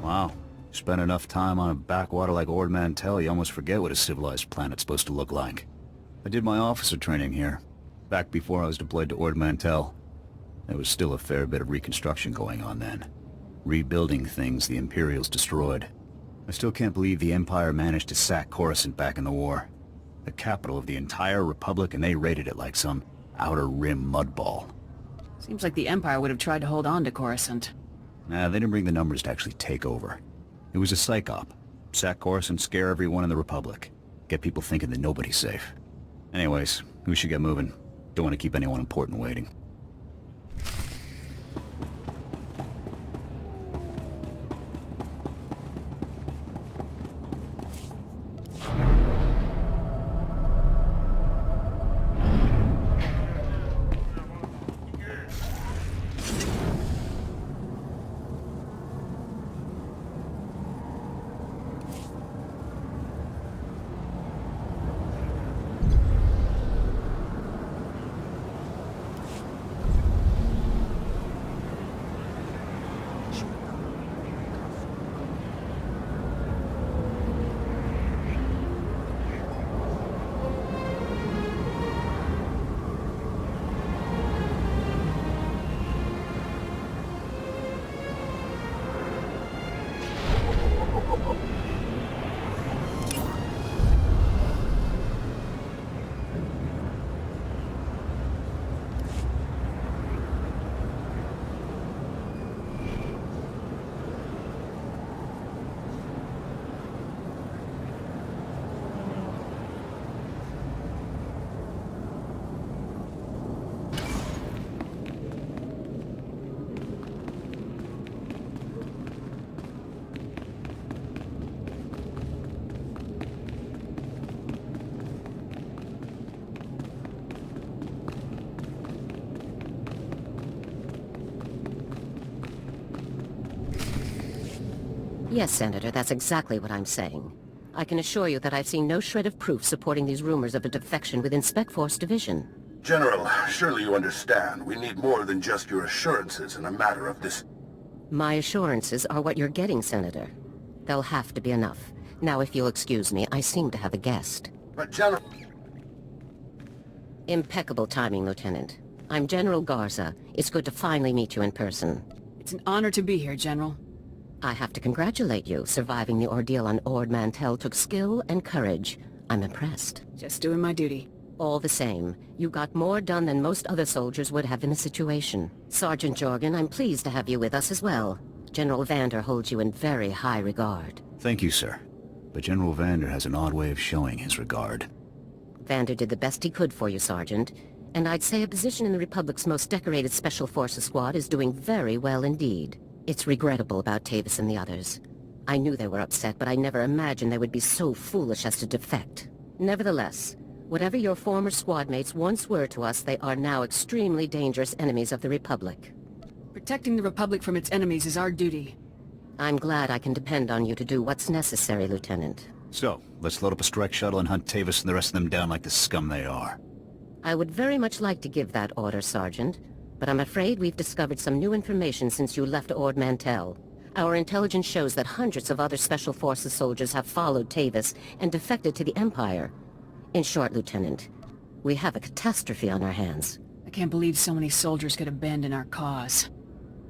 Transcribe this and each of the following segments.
Wow. Spend enough time on a backwater like Ord Mantell, you almost forget what a civilized planet's supposed to look like. I did my officer training here, back before I was deployed to Ord Mantell. There was still a fair bit of reconstruction going on then. Rebuilding things the Imperials destroyed. I still can't believe the Empire managed to sack Coruscant back in the war. The capital of the entire Republic, and they raided it like some outer rim mudball. Seems like the Empire would have tried to hold on to Coruscant. Nah, they didn't bring the numbers to actually take over. It was a psych op. Sack Coruscant, scare everyone in the Republic. Get people thinking that nobody's safe. Anyways, we should get moving. Don't want to keep anyone important waiting. Yes, Senator, that's exactly what I'm saying. I can assure you that I've seen no shred of proof supporting these rumors of a defection within Spec Force Division. General, surely you understand. We need more than just your assurances in a matter of this. My assurances are what you're getting, Senator. They'll have to be enough. Now, if you'll excuse me, I seem to have a guest. But General... Impeccable timing, Lieutenant. I'm General Garza. It's good to finally meet you in person. It's an honor to be here, General. I have to congratulate you. Surviving the ordeal on Ord Mantell took skill and courage. I'm impressed. Just doing my duty. All the same, you got more done than most other soldiers would have in the situation. Sergeant Jorgen, I'm pleased to have you with us as well. General Vander holds you in very high regard. Thank you, sir. But General Vander has an odd way of showing his regard. Vander did the best he could for you, Sergeant. And I'd say a position in the Republic's most decorated Special Forces squad is doing very well indeed. It's regrettable about Tavis and the others. I knew they were upset, but I never imagined they would be so foolish as to defect. Nevertheless, whatever your former squad mates once were to us, they are now extremely dangerous enemies of the Republic. Protecting the Republic from its enemies is our duty. I'm glad I can depend on you to do what's necessary, Lieutenant. So, let's load up a strike shuttle and hunt Tavis and the rest of them down like the scum they are. I would very much like to give that order, Sergeant. But I'm afraid we've discovered some new information since you left Ord Mantell. Our intelligence shows that hundreds of other Special Forces soldiers have followed Tavis and defected to the Empire. In short, Lieutenant, we have a catastrophe on our hands. I can't believe so many soldiers could abandon our cause.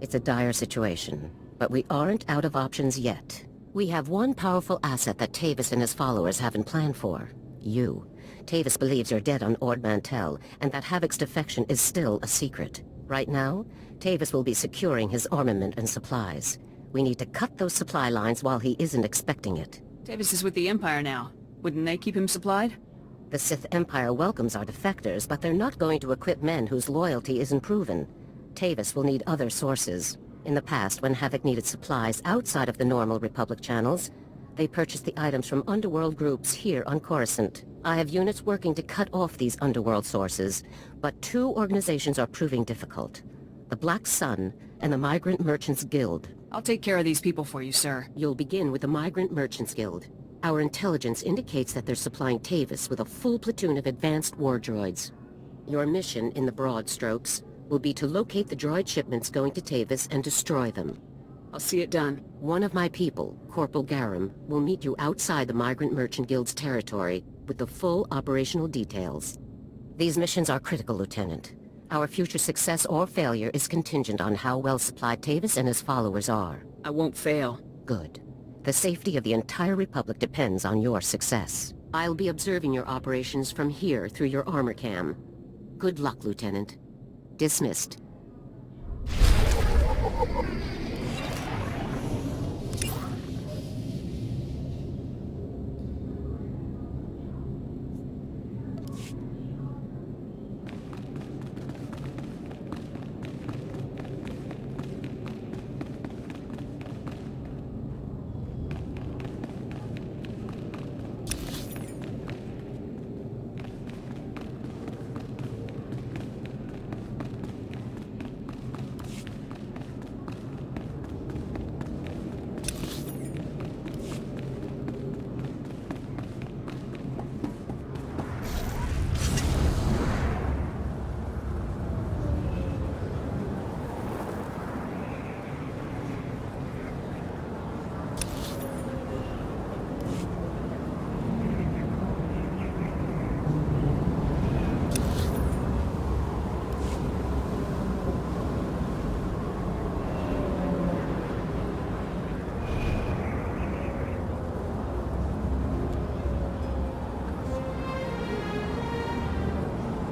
It's a dire situation, but we aren't out of options yet. We have one powerful asset that Tavis and his followers haven't planned for. You. Tavis believes you're dead on Ord Mantell, and that Havoc's defection is still a secret. Right now, Tavis will be securing his armament and supplies. We need to cut those supply lines while he isn't expecting it. Tavis is with the Empire now. Wouldn't they keep him supplied? The Sith Empire welcomes our defectors, but they're not going to equip men whose loyalty isn't proven. Tavis will need other sources. In the past, when Havoc needed supplies outside of the normal Republic channels, they purchased the items from underworld groups here on Coruscant. I have units working to cut off these underworld sources, but two organizations are proving difficult. The Black Sun and the Migrant Merchants Guild. I'll take care of these people for you, sir. You'll begin with the Migrant Merchants Guild. Our intelligence indicates that they're supplying Tavis with a full platoon of advanced war droids. Your mission, in the broad strokes, will be to locate the droid shipments going to Tavis and destroy them. I'll see it done. One of my people, Corporal Garum, will meet you outside the Migrant Merchant Guild's territory with the full operational details. These missions are critical, Lieutenant. Our future success or failure is contingent on how well supplied Tavis and his followers are. I won't fail. Good. The safety of the entire Republic depends on your success. I'll be observing your operations from here through your armor cam. Good luck, Lieutenant. Dismissed.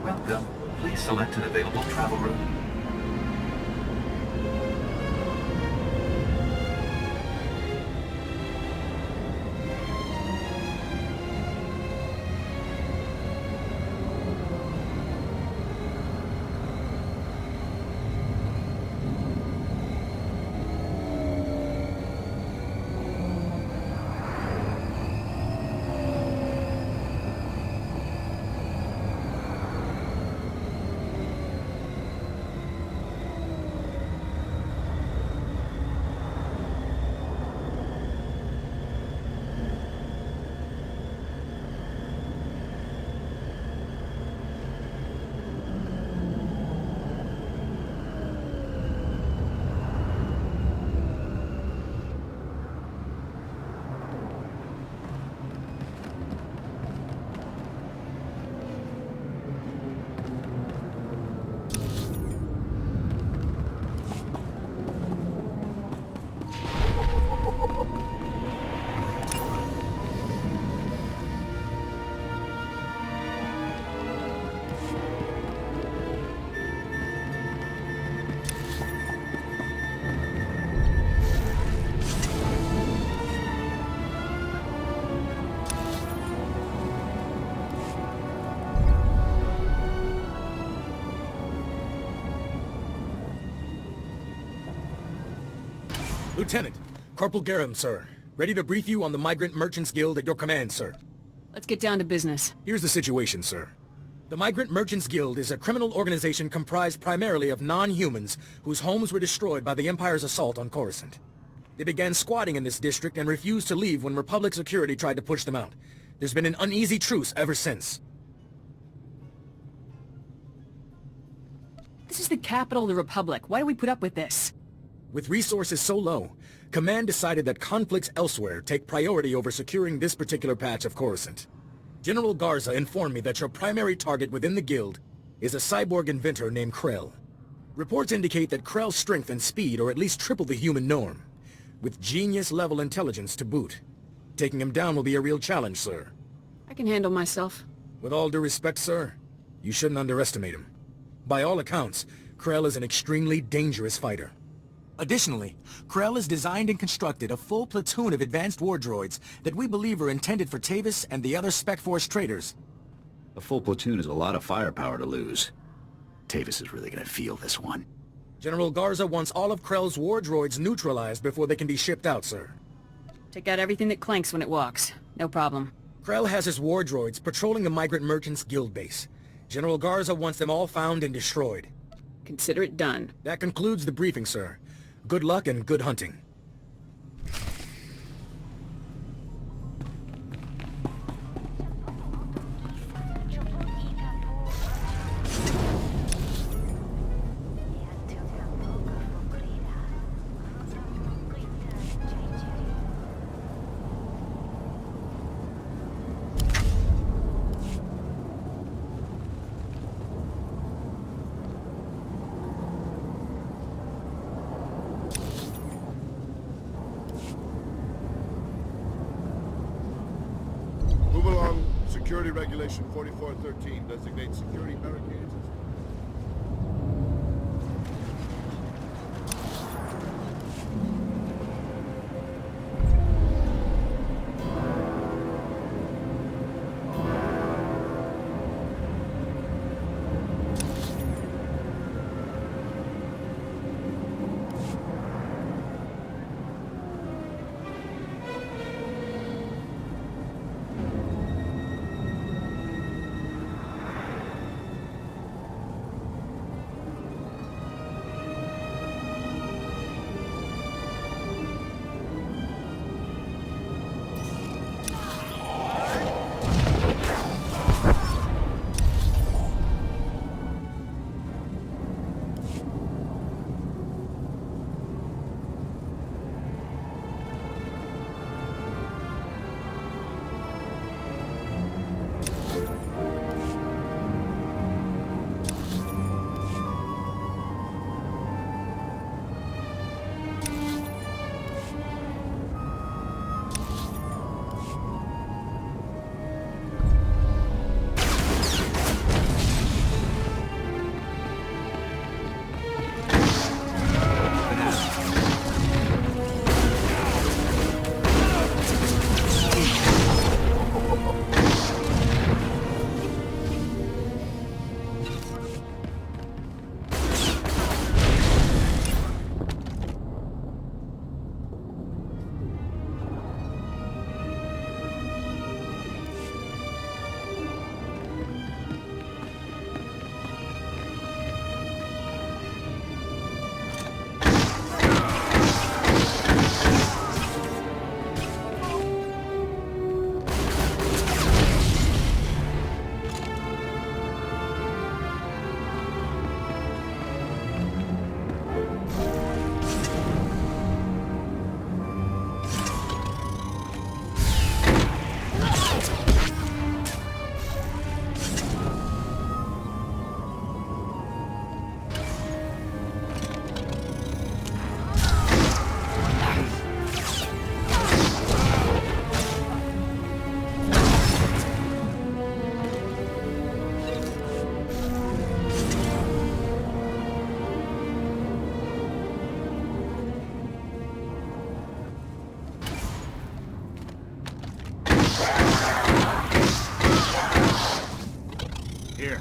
Welcome. Please select an available travel route. Lieutenant, Corporal Garum, sir. Ready to brief you on the Migrant Merchants Guild at your command, sir. Let's get down to business. Here's the situation, sir. The Migrant Merchants Guild is a criminal organization comprised primarily of non-humans whose homes were destroyed by the Empire's assault on Coruscant. They began squatting in this district and refused to leave when Republic security tried to push them out. There's been an uneasy truce ever since. This is the capital of the Republic. Why do we put up with this? With resources so low, Command decided that conflicts elsewhere take priority over securing this particular patch of Coruscant. General Garza informed me that your primary target within the Guild is a cyborg inventor named Krell. Reports indicate that Krell's strength and speed are at least triple the human norm, with genius-level intelligence to boot. Taking him down will be a real challenge, sir. I can handle myself. With all due respect, sir, you shouldn't underestimate him. By all accounts, Krell is an extremely dangerous fighter. Additionally, Krell has designed and constructed a full platoon of advanced war droids that we believe are intended for Tavis and the other Spec Force traders. A full platoon is a lot of firepower to lose. Tavis is really gonna feel this one. General Garza wants all of Krell's war droids neutralized before they can be shipped out, sir. Take out everything that clanks when it walks. No problem. Krell has his war droids patrolling the Migrant Merchants Guild base. General Garza wants them all found and destroyed. Consider it done. That concludes the briefing, sir. Good luck and good hunting. Security Regulation 4413 designates security barricades as... Here.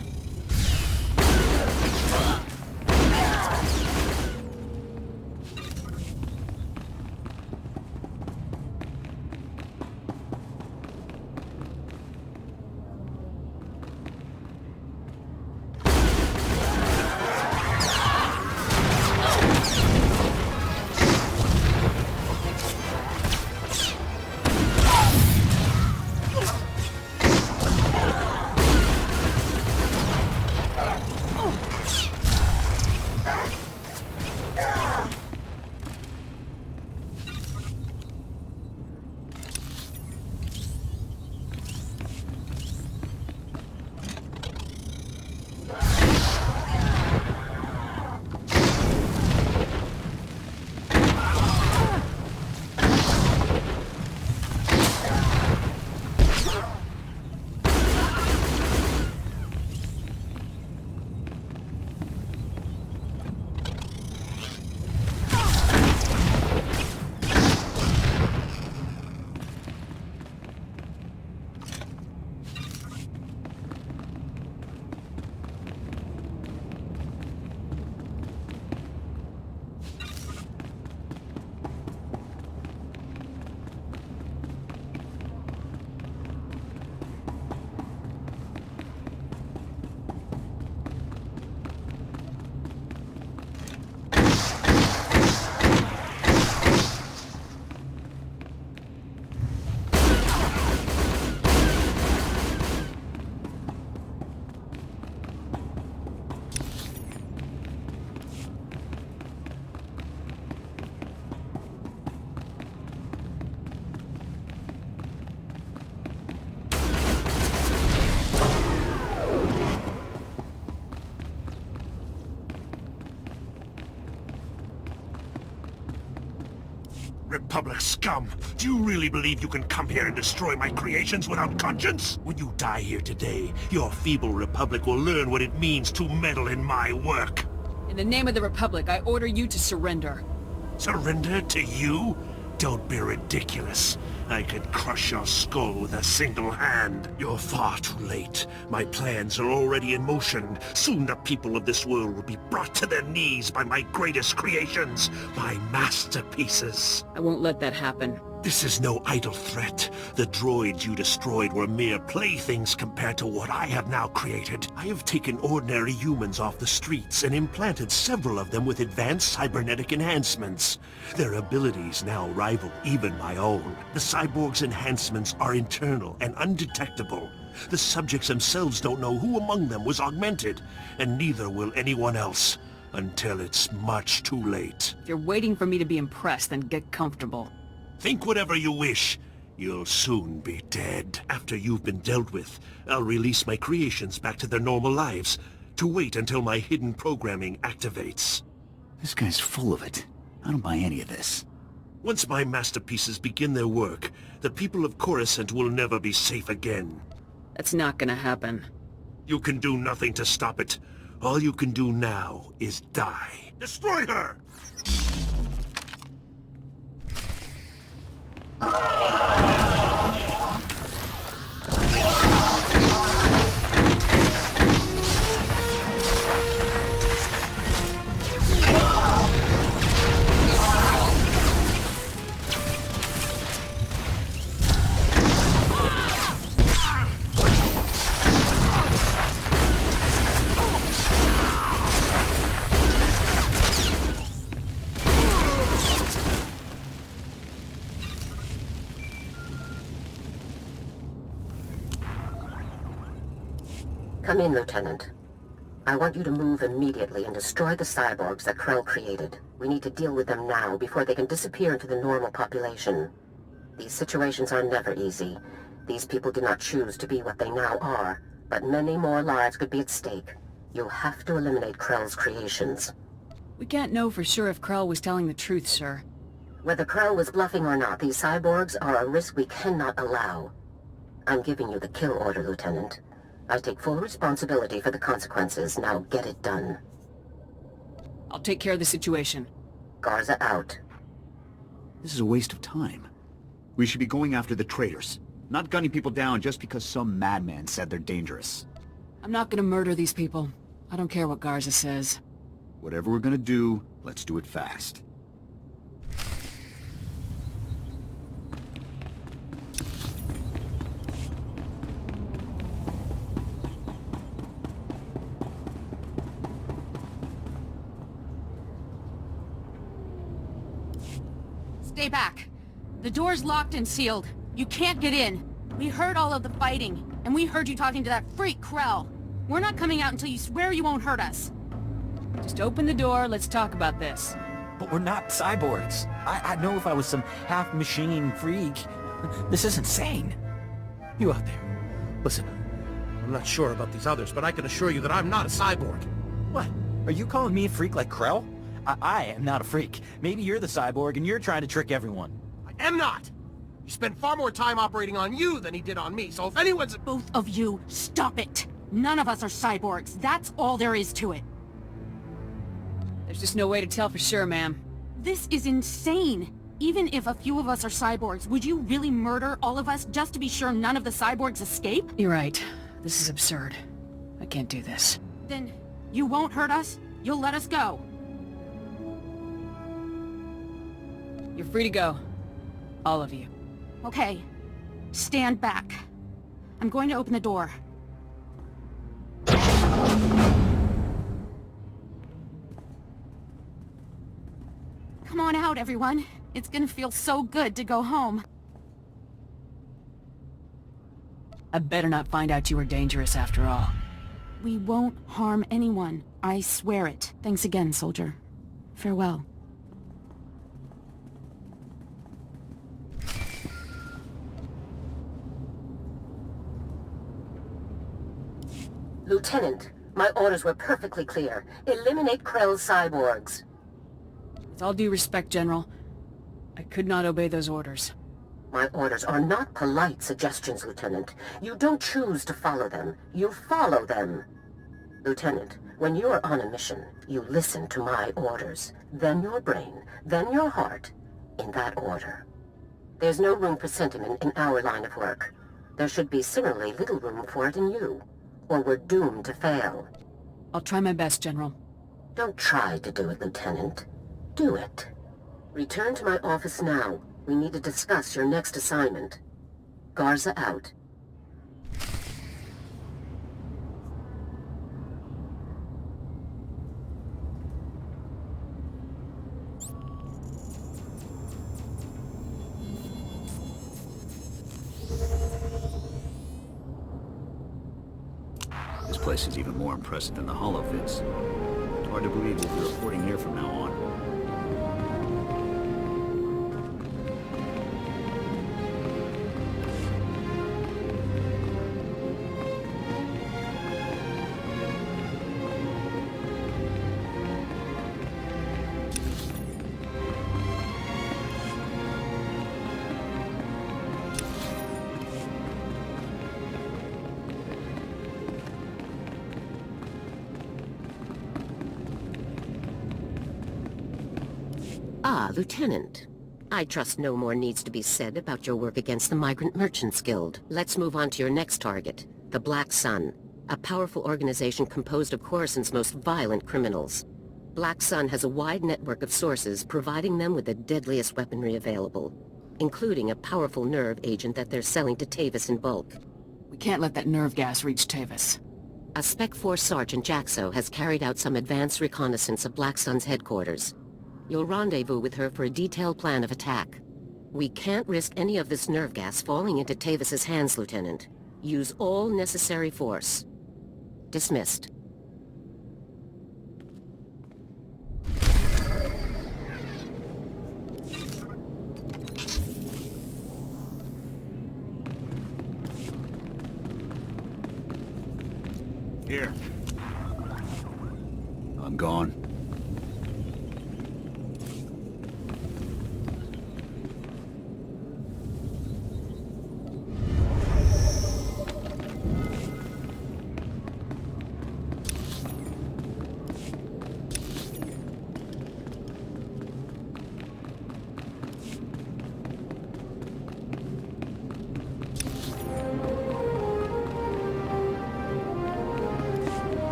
Republic scum! Do you really believe you can come here and destroy my creations without conscience? When you die here today, your feeble Republic will learn what it means to meddle in my work. In the name of the Republic, I order you to surrender. Surrender to you? Don't be ridiculous. I could crush your skull with a single hand. You're far too late. My plans are already in motion. Soon the people of this world will be brought to their knees by my greatest creations, my masterpieces. I won't let that happen. This is no idle threat. The droids you destroyed were mere playthings compared to what I have now created. I have taken ordinary humans off the streets and implanted several of them with advanced cybernetic enhancements. Their abilities now rival even my own. The cyborgs' enhancements are internal and undetectable. The subjects themselves don't know who among them was augmented, and neither will anyone else, until it's much too late. If you're waiting for me to be impressed, then get comfortable. Think whatever you wish. You'll soon be dead. After you've been dealt with, I'll release my creations back to their normal lives, to wait until my hidden programming activates. This guy's full of it. I don't buy any of this. Once my masterpieces begin their work, the people of Coruscant will never be safe again. That's not gonna happen. You can do nothing to stop it. All you can do now is die. Destroy her! Come in, Lieutenant. I want you to move immediately and destroy the cyborgs that Krell created. We need to deal with them now before they can disappear into the normal population. These situations are never easy. These people did not choose to be what they now are, but many more lives could be at stake. You'll have to eliminate Krell's creations. We can't know for sure if Krell was telling the truth, sir. Whether Krell was bluffing or not, these cyborgs are a risk we cannot allow. I'm giving you the kill order, Lieutenant. I take full responsibility for the consequences. Now get it done. I'll take care of the situation. Garza out. This is a waste of time. We should be going after the traitors, not gunning people down just because some madman said they're dangerous. I'm not gonna murder these people. I don't care what Garza says. Whatever we're gonna do, let's do it fast. Stay back. The door's locked and sealed. You can't get in. We heard all of the fighting, and we heard you talking to that freak Krell. We're not coming out until you swear you won't hurt us. Just open the door, let's talk about this. But we're not cyborgs. I'd know if I was some half-machine freak. This is insane. You out there. Listen, I'm not sure about these others, but I can assure you that I'm not a cyborg. What? Are you calling me a freak like Krell? I am not a freak. Maybe you're the cyborg and you're trying to trick everyone. I am not! He spent far more time operating on you than he did on me, so if anyone's... Both of you, stop it! None of us are cyborgs. That's all there is to it. There's just no way to tell for sure, ma'am. This is insane! Even if a few of us are cyborgs, would you really murder all of us just to be sure none of the cyborgs escape? You're right. This is absurd. I can't do this. Then, you won't hurt us? You'll let us go? You're free to go. All of you. Okay. Stand back. I'm going to open the door. Come on out, everyone. It's gonna feel so good to go home. I better not find out you were dangerous after all. We won't harm anyone. I swear it. Thanks again, soldier. Farewell. Lieutenant, my orders were perfectly clear. Eliminate Krell's cyborgs. With all due respect, General, I could not obey those orders. My orders are not polite suggestions, Lieutenant. You don't choose to follow them. You follow them. Lieutenant, when you are on a mission, you listen to my orders. Then your brain, then your heart, in that order. There's no room for sentiment in our line of work. There should be similarly little room for it in you, or we're doomed to fail. I'll try my best, General. Don't try to do it, Lieutenant. Do it. Return to my office now. We need to discuss your next assignment. Garza out. This place is even more impressive than the hollow vids. Hard to believe we'll be reporting here from now on. Ah, Lieutenant. I trust no more needs to be said about your work against the Migrant Merchants Guild. Let's move on to your next target, the Black Sun, a powerful organization composed of Coruscant's most violent criminals. Black Sun has a wide network of sources providing them with the deadliest weaponry available, including a powerful nerve agent that they're selling to Tavis in bulk. We can't let that nerve gas reach Tavis. A Spec Force Sergeant Jaxo has carried out some advanced reconnaissance of Black Sun's headquarters. You'll rendezvous with her for a detailed plan of attack. We can't risk any of this nerve gas falling into Tavis's hands, Lieutenant. Use all necessary force. Dismissed. Here. I'm gone.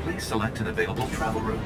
Please select an available travel route.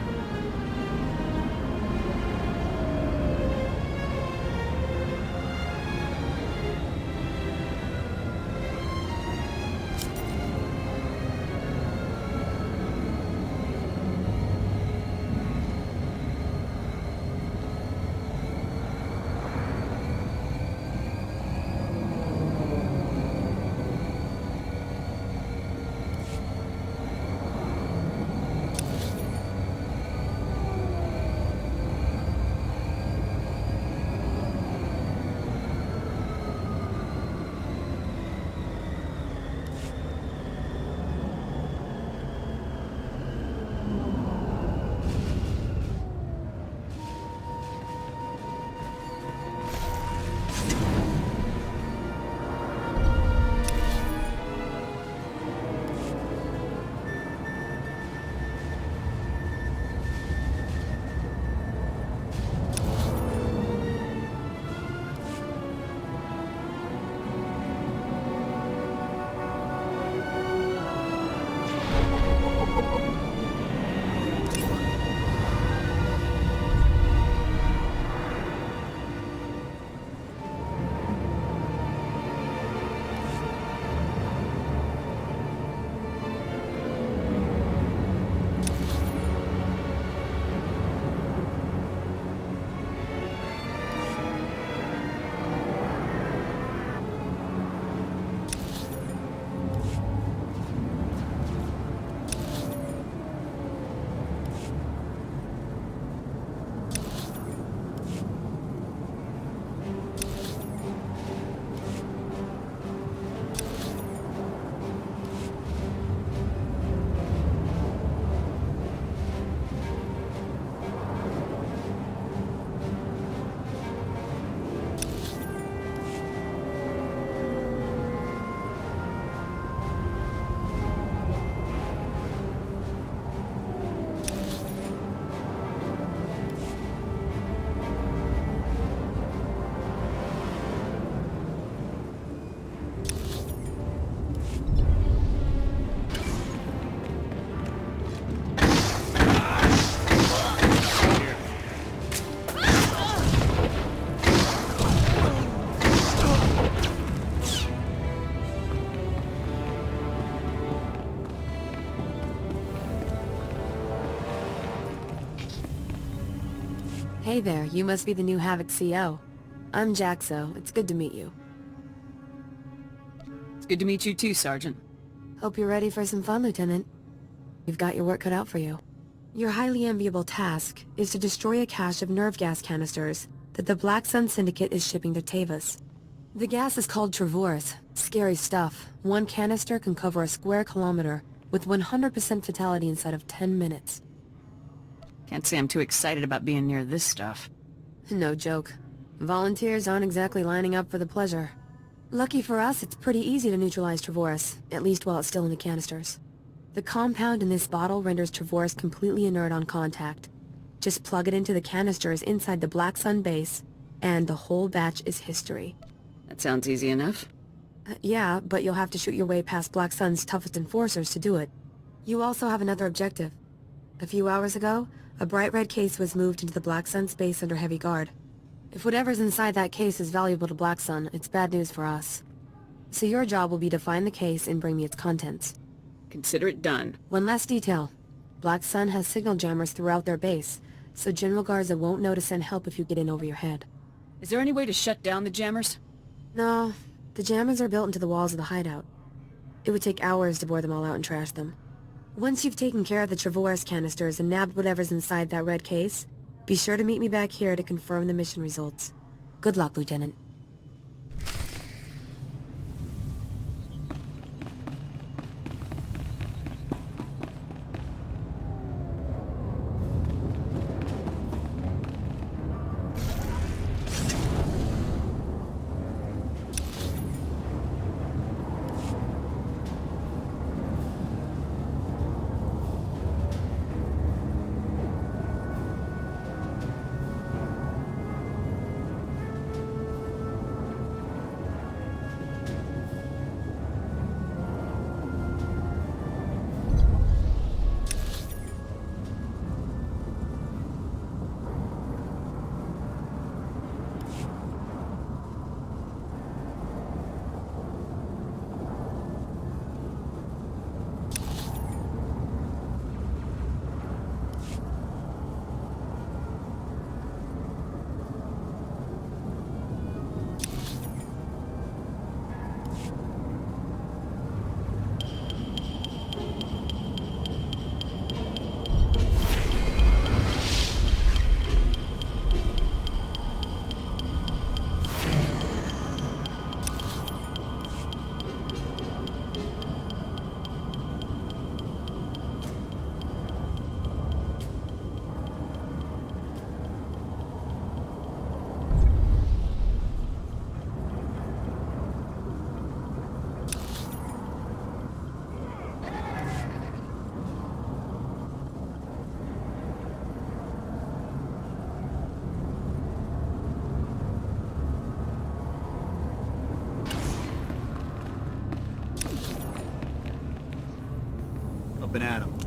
Hey there, you must be the new Havoc CO. I'm Jaxo. It's good to meet you. It's good to meet you too, Sergeant. Hope you're ready for some fun, Lieutenant. You've got your work cut out for you. Your highly enviable task is to destroy a cache of nerve gas canisters that the Black Sun Syndicate is shipping to Tavis. The gas is called Travorus. Scary stuff. One canister can cover a square kilometer with 100% fatality inside of 10 minutes. Can't say I'm too excited about being near this stuff. No joke. Volunteers aren't exactly lining up for the pleasure. Lucky for us, it's pretty easy to neutralize Travorus, at least while it's still in the canisters. The compound in this bottle renders Travorus completely inert on contact. Just plug it into the canisters inside the Black Sun base, and the whole batch is history. That sounds easy enough. Yeah, but you'll have to shoot your way past Black Sun's toughest enforcers to do it. You also have another objective. A few hours ago, a bright red case was moved into the Black Sun's base under heavy guard. If whatever's inside that case is valuable to Black Sun, it's bad news for us. So your job will be to find the case and bring me its contents. Consider it done. One last detail. Black Sun has signal jammers throughout their base, so General Garza won't know to send help if you get in over your head. Is there any way to shut down the jammers? No, the jammers are built into the walls of the hideout. It would take hours to bore them all out and trash them. Once you've taken care of the Travorus canisters and nabbed whatever's inside that red case, be sure to meet me back here to confirm the mission results. Good luck, Lieutenant. Up and at 'em.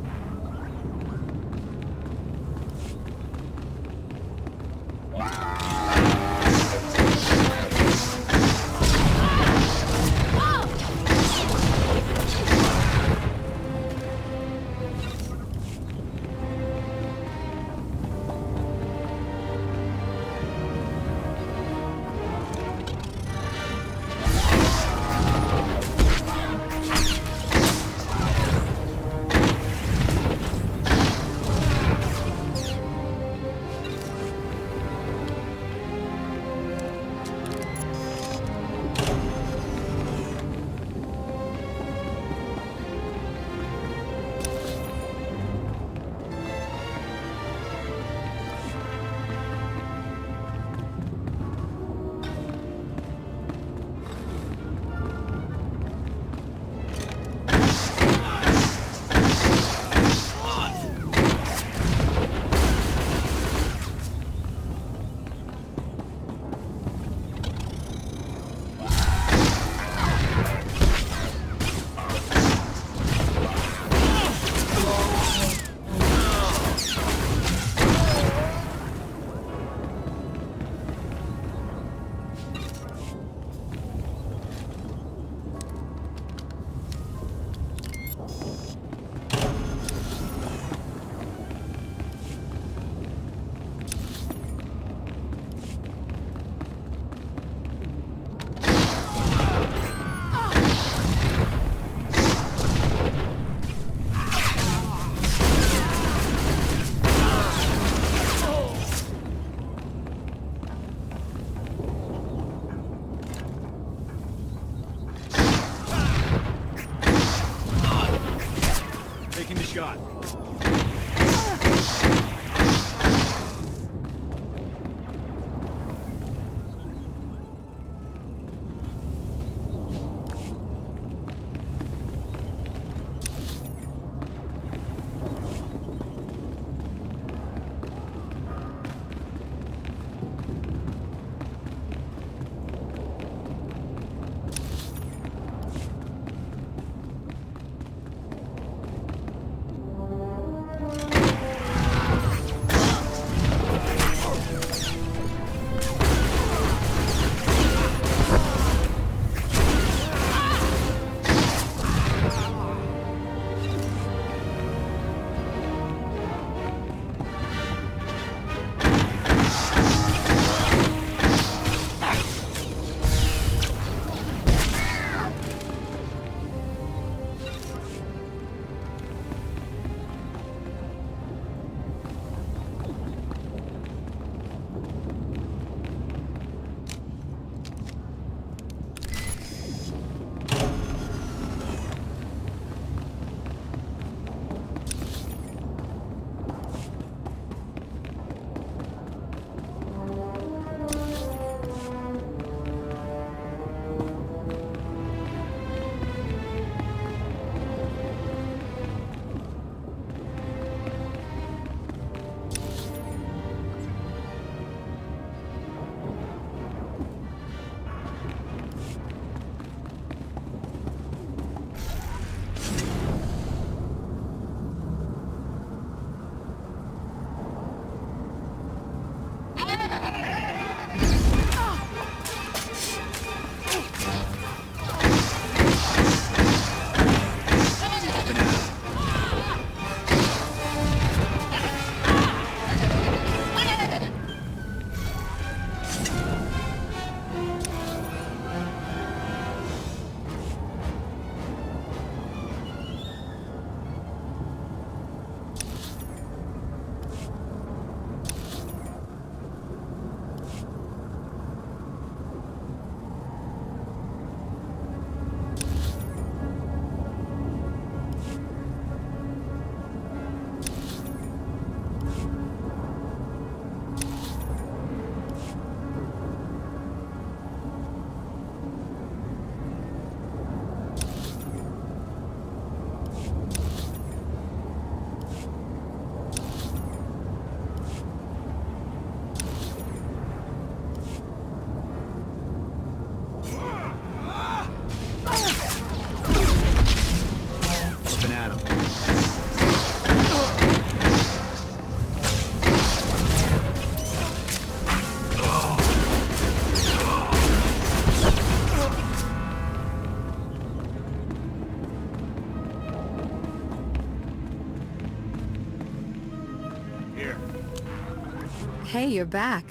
Hey, you're back.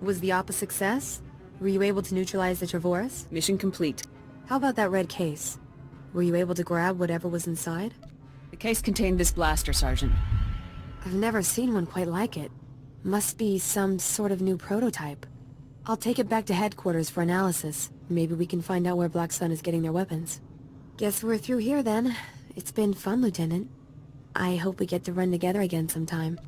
Was the op a success? Were you able to neutralize the Travorus? Mission complete. How about that red case? Were you able to grab whatever was inside? The case contained this blaster, Sergeant. I've never seen one quite like it. Must be some sort of new prototype. I'll take it back to headquarters for analysis. Maybe we can find out where Black Sun is getting their weapons. Guess we're through here then. It's been fun, Lieutenant. I hope we get to run together again sometime.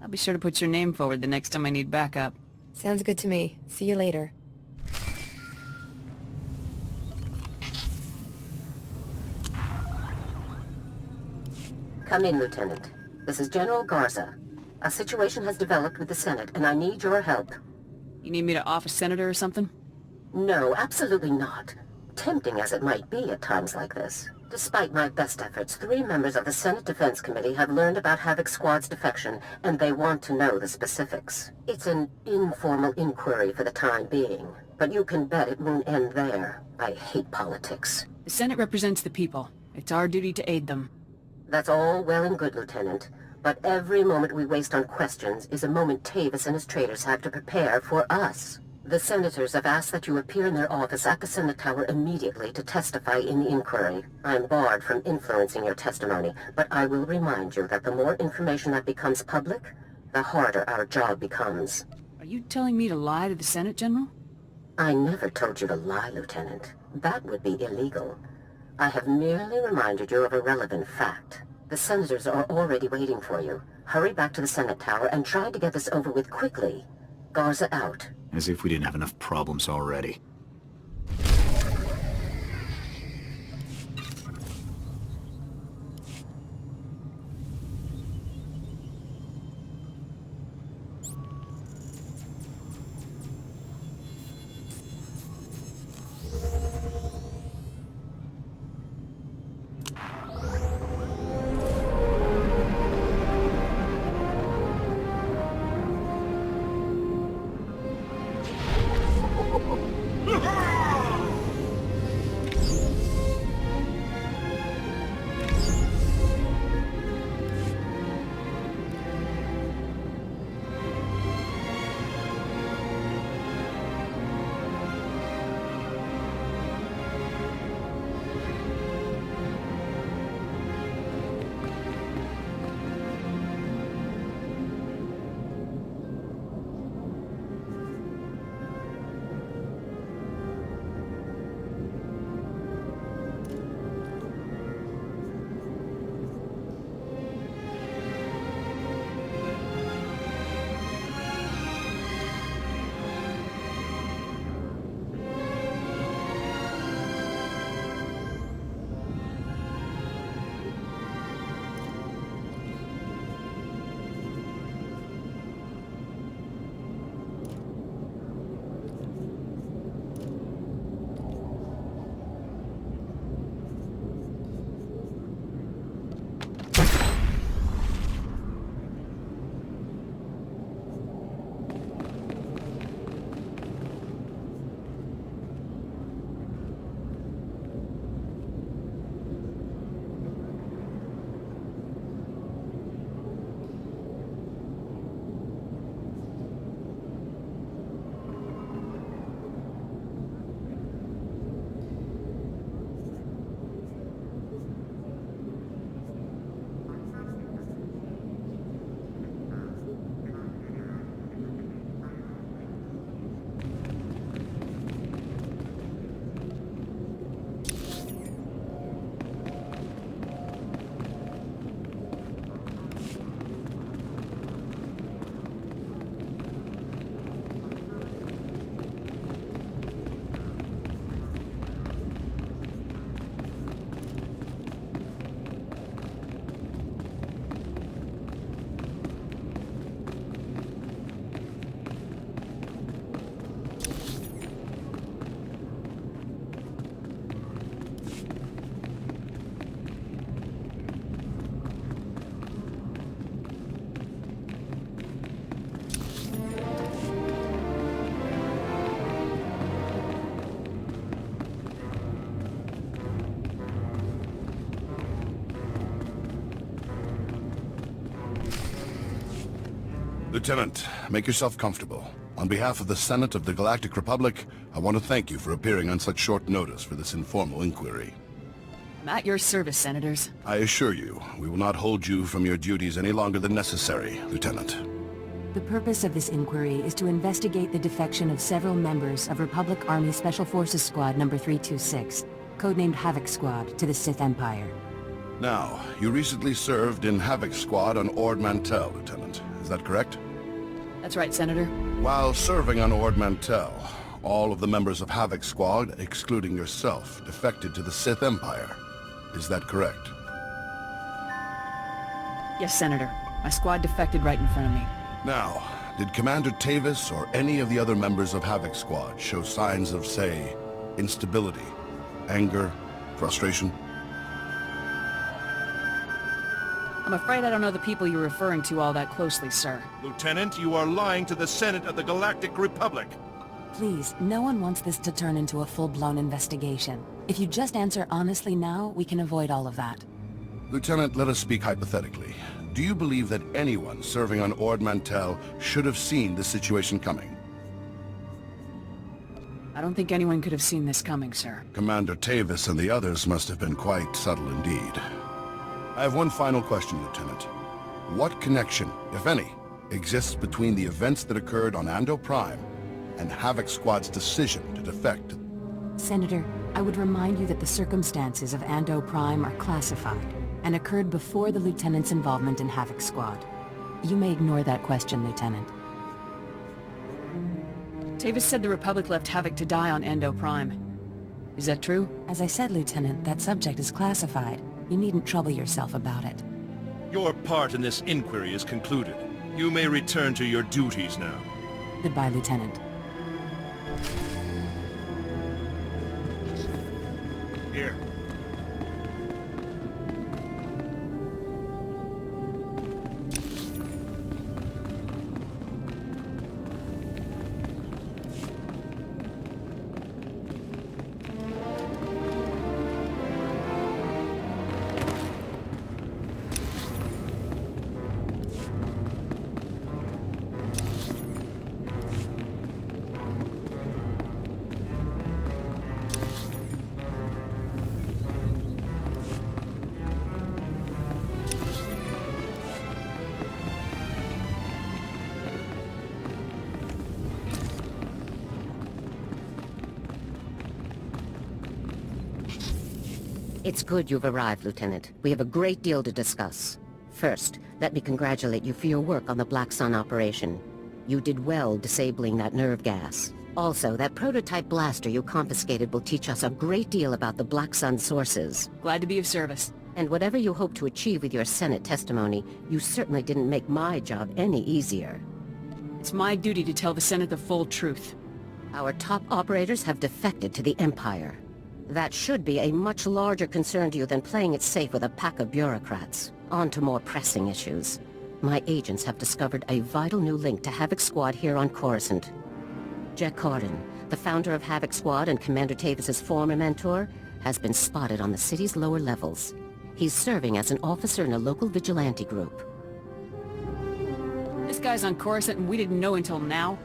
I'll be sure to put your name forward the next time I need backup. Sounds good to me. See you later. Come in, Lieutenant. This is General Garza. A situation has developed with the Senate, and I need your help. You need me to off a senator or something? No, absolutely not. Tempting as it might be at times like this. Despite my best efforts, 3 members of the Senate Defense Committee have learned about Havoc Squad's defection, and they want to know the specifics. It's an informal inquiry for the time being, but you can bet it won't end there. I hate politics. The Senate represents the people. It's our duty to aid them. That's all well and good, Lieutenant. But every moment we waste on questions is a moment Tavis and his traitors have to prepare for us. The senators have asked that you appear in their office at the Senate Tower immediately to testify in the inquiry. I'm barred from influencing your testimony, but I will remind you that the more information that becomes public, the harder our job becomes. Are you telling me to lie to the Senate, General? I never told you to lie, Lieutenant. That would be illegal. I have merely reminded you of a relevant fact. The senators are already waiting for you. Hurry back to the Senate Tower and try to get this over with quickly. Garza out. As if we didn't have enough problems already. Lieutenant, make yourself comfortable. On behalf of the Senate of the Galactic Republic, I want to thank you for appearing on such short notice for this informal inquiry. I'm at your service, Senators. I assure you, we will not hold you from your duties any longer than necessary, Lieutenant. The purpose of this inquiry is to investigate the defection of several members of Republic Army Special Forces Squad number 326, codenamed Havoc Squad, to the Sith Empire. Now, you recently served in Havoc Squad on Ord Mantell, Lieutenant. Is that correct? That's right, Senator. While serving on Ord Mantell, all of the members of Havoc Squad, excluding yourself, defected to the Sith Empire. Is that correct? Yes, Senator. My squad defected right in front of me. Now, did Commander Tavis or any of the other members of Havoc Squad show signs of, say, instability, anger, frustration? I'm afraid I don't know the people you're referring to all that closely, sir. Lieutenant, you are lying to the Senate of the Galactic Republic. Please, no one wants this to turn into a full-blown investigation. If you just answer honestly now, we can avoid all of that. Lieutenant, let us speak hypothetically. Do you believe that anyone serving on Ord Mantell should have seen this situation coming? I don't think anyone could have seen this coming, sir. Commander Tavis and the others must have been quite subtle indeed. I have one final question, Lieutenant. What connection, if any, exists between the events that occurred on Ando Prime and Havoc Squad's decision to defect? Senator, I would remind you that the circumstances of Ando Prime are classified and occurred before the Lieutenant's involvement in Havoc Squad. You may ignore that question, Lieutenant. Tavis said the Republic left Havoc to die on Ando Prime. Is that true? As I said, Lieutenant, that subject is classified. You needn't trouble yourself about it. Your part in this inquiry is concluded. You may return to your duties now. Goodbye, Lieutenant. Here. It's good you've arrived, Lieutenant. We have a great deal to discuss. First, let me congratulate you for your work on the Black Sun operation. You did well disabling that nerve gas. Also, that prototype blaster you confiscated will teach us a great deal about the Black Sun sources. Glad to be of service. And whatever you hope to achieve with your Senate testimony, you certainly didn't make my job any easier. It's my duty to tell the Senate the full truth. Our top operators have defected to the Empire. That should be a much larger concern to you than playing it safe with a pack of bureaucrats. On to more pressing issues. My agents have discovered a vital new link to Havoc Squad here on Coruscant. Jack Corden, the founder of Havoc Squad and Commander Tavis's former mentor, has been spotted on the city's lower levels. He's serving as an officer in a local vigilante group. This guy's on Coruscant and we didn't know until now?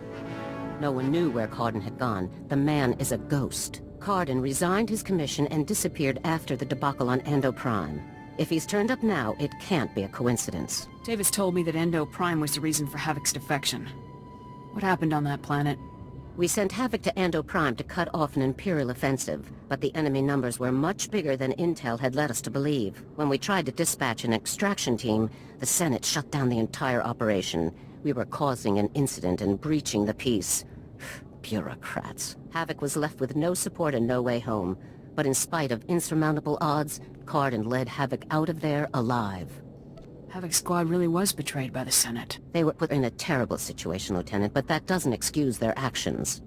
No one knew where Corden had gone. The man is a ghost. Corden resigned his commission and disappeared after the debacle on Ando Prime. If he's turned up now, it can't be a coincidence. Tavis told me that Ando Prime was the reason for Havoc's defection. What happened on that planet? We sent Havoc to Ando Prime to cut off an Imperial offensive, but the enemy numbers were much bigger than Intel had led us to believe. When we tried to dispatch an extraction team, the Senate shut down the entire operation. We were causing an incident and breaching the peace. Bureaucrats. Havoc was left with no support and no way home. But in spite of insurmountable odds, Corden led Havoc out of there alive. Havoc Squad really was betrayed by the Senate. They were put in a terrible situation, Lieutenant, but that doesn't excuse their actions.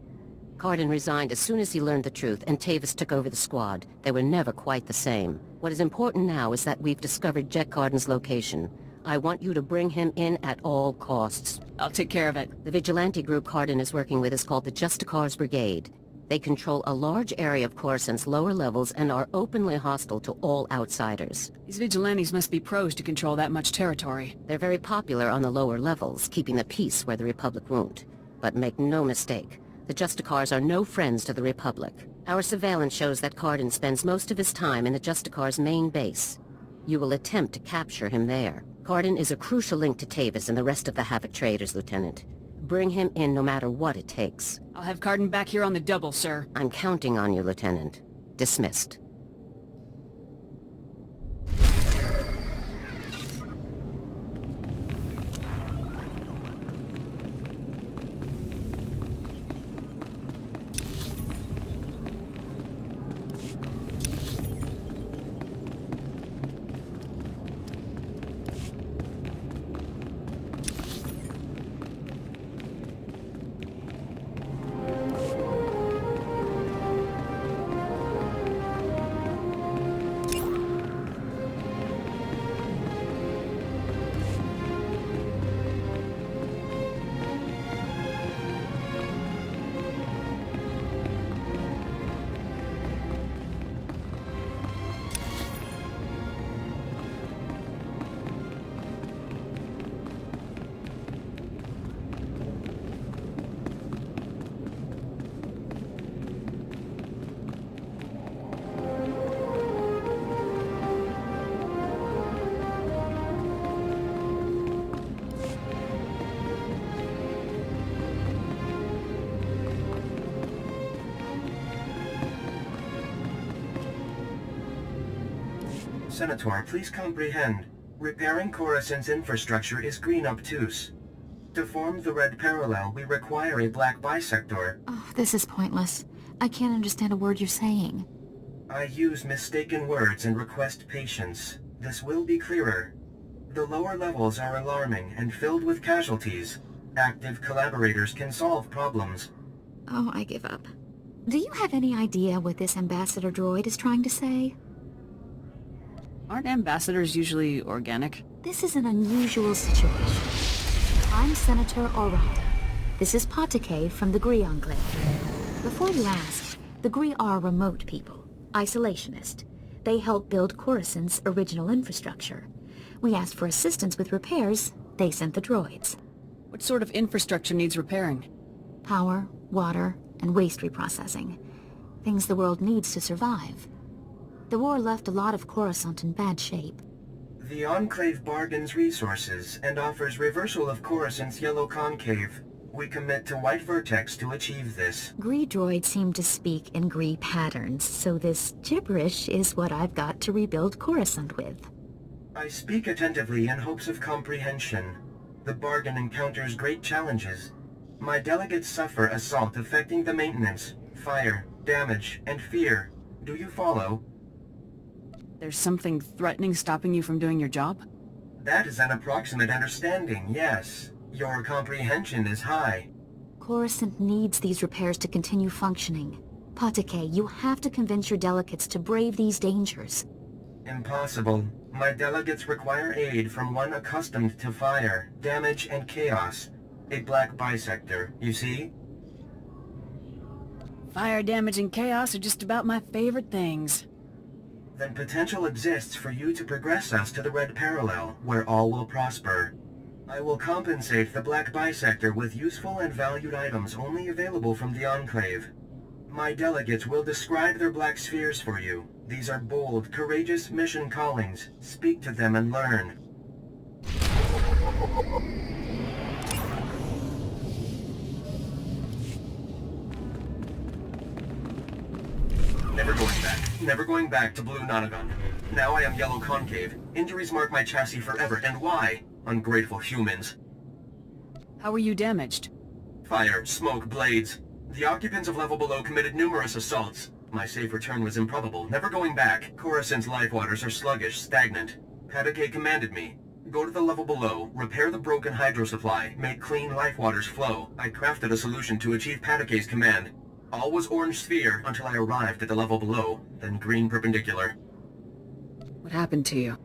Corden resigned as soon as he learned the truth, and Tavis took over the squad. They were never quite the same. What is important now is that we've discovered Jack Carden's location. I want you to bring him in at all costs. I'll take care of it. The vigilante group Corden is working with is called the SWTOR's Brigade. They control a large area of Coruscant's lower levels and are openly hostile to all outsiders. These vigilantes must be pros to control that much territory. They're very popular on the lower levels, keeping the peace where the Republic won't. But make no mistake, the Justicars are no friends to the Republic. Our surveillance shows that Cardin spends most of his time in the Justicar's main base. You will attempt to capture him there. Cardin is a crucial link to Tavis and the rest of the Havoc traders, Lieutenant. Bring him in no matter what it takes. I'll have Cardin back here on the double, sir. I'm counting on you, Lieutenant. Dismissed. SWTOR, please comprehend. Repairing Coruscant's infrastructure is green obtuse. To form the red parallel, we require a black bisector. Oh, this is pointless. I can't understand a word you're saying. I use mistaken words and request patience. This will be clearer. The lower levels are alarming and filled with casualties. Active collaborators can solve problems. Oh, I give up. Do you have any idea what this ambassador droid is trying to say? Aren't ambassadors usually organic? This is an unusual situation. I'm Senator Orada. This is Patake from the Gree Enclave. Before you ask, the Gree are remote people, isolationist. They helped build Coruscant's original infrastructure. We asked for assistance with repairs, they sent the droids. What sort of infrastructure needs repairing? Power, water, and waste reprocessing. Things the world needs to survive. The war left a lot of Coruscant in bad shape. The Enclave bargains resources and offers reversal of Coruscant's yellow concave. We commit to white vertex to achieve this. Gree droids seem to speak in Gree patterns, so this gibberish is what I've got to rebuild Coruscant with. I speak attentively in hopes of comprehension. The bargain encounters great challenges. My delegates suffer assault affecting the maintenance, fire, damage, and fear. Do you follow? There's something threatening stopping you from doing your job? That is an approximate understanding, yes. Your comprehension is high. Coruscant needs these repairs to continue functioning. Patake, you have to convince your delegates to brave these dangers. Impossible. My delegates require aid from one accustomed to fire, damage, and chaos. A black bisector, you see? Fire, damage, and chaos are just about my favorite things. Then potential exists for you to progress us to the red parallel, where all will prosper. I will compensate the black bisector with useful and valued items only available from the Enclave. My delegates will describe their black spheres for you. These are bold, courageous mission callings. Speak to them and learn. Never going back to Blue Nonagon. Now I am Yellow Concave. Injuries mark my chassis forever, and why? Ungrateful humans. How were you damaged? Fire, smoke, blades. The occupants of level below committed numerous assaults. My safe return was improbable, never going back. Coruscant's life waters are sluggish, stagnant. Patake commanded me. Go to the level below, repair the broken hydro supply, make clean life waters flow. I crafted a solution to achieve Patake's command. All was orange sphere until I arrived at the level below, then green perpendicular. What happened to you?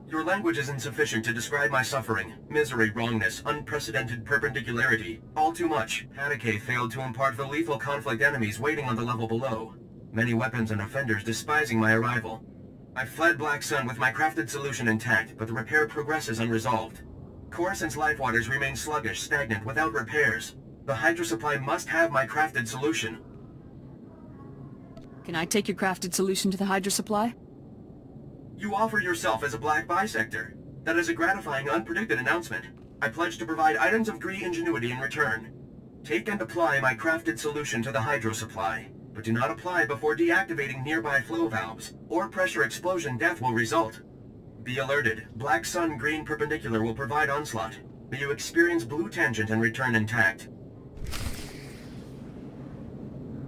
Your language is insufficient to describe my suffering, misery, wrongness, unprecedented perpendicularity. All too much. Patake failed to impart the lethal conflict enemies waiting on the level below. Many weapons and offenders despising my arrival. I fled Black Sun with my crafted solution intact, but the repair progresses unresolved. Coruscant's life waters remain sluggish, stagnant, without repairs. The Hydra supply must have my crafted solution. Can I take your crafted solution to the Hydra supply? You offer yourself as a black bisector. That is a gratifying, unpredicted announcement. I pledge to provide items of Gree ingenuity in return. Take and apply my crafted solution to the Hydro supply, but do not apply before deactivating nearby flow valves, or pressure explosion death will result. Be alerted. Black Sun green perpendicular will provide onslaught. May you experience blue tangent and return intact.